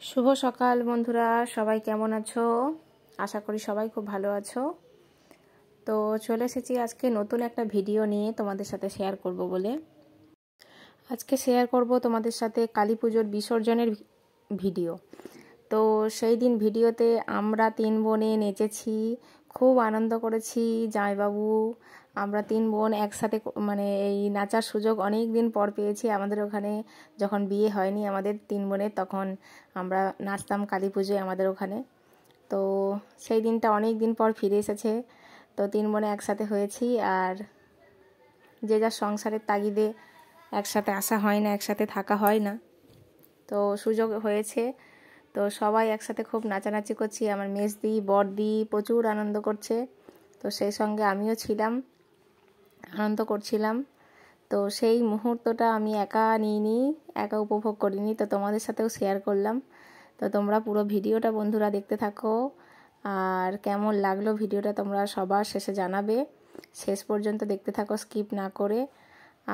শুভ সকাল বন্ধুরা, সবাই কেমন আছো? আশা করি সবাই খুব ভালো আছো। তো চলে এসেছি আজকে নতুন একটা ভিডিও নিয়ে তোমাদের সাথে শেয়ার করব বলে। আজকে শেয়ার করব তোমাদের সাথে কালী পুজোর বিসর্জনের ভিডিও। তো সেই দিন ভিডিওতে আমরা 3 বোনে নেচেছি, খুব আনন্দ করেছি। জামাইবাবু আমরা 3 বোন একসাথে এই নাচার সুযোগ অনেক দিন পর পেয়েছি। আমাদের ওখানে যখন বিয়ে হয়নি আমাদের 3 বোনের, তখন আমরা নাচতাম কালী পুজোয় আমাদের ওখানে। তো সেই দিনটা অনেক দিন পর ফিরে এসেছে। তো 3 বোনে একসাথে হয়েছি, আর যে যার সংসারের তাগিদে একসাথে আসা হয় না, একসাথে থাকা হয় না, তো সুযোগ হয়েছে। তো সবাই একসাথে খুব নাচানাচি করছি। আমার মেজদি বড়দি প্রচুর আনন্দ করছে, তো সেই সঙ্গে আমিও ছিলাম, আনন্দ করছিলাম। তো সেই মুহূর্তটা আমি একা নিইনি, একা উপভোগ করিনি, তো তোমাদের সাথেও শেয়ার করলাম। তো তোমরা পুরো ভিডিওটা বন্ধুরা দেখতে থাকো, আর কেমন লাগলো ভিডিওটা তোমরা সবার শেষে জানাবে। শেষ পর্যন্ত দেখতে থাকো, স্কিপ না করে।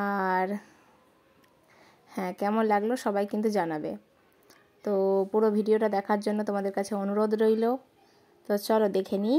আর হ্যাঁ, কেমন লাগলো সবাই কিন্তু জানাবে। তো পুরো ভিডিওটা দেখার জন্য তোমাদের কাছে অনুরোধ রইল। তো চলো দেখে নিই।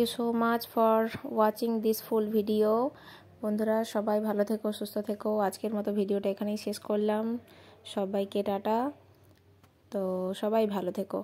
You so much for watching this full video. বন্ধুরা সবাই ভালো থেকো, সুস্থ থেকো। আজকের মতো ভিডিওটা এখানেই শেষ করলাম। সবাইকে টাটা। তো সবাই ভালো থেকো।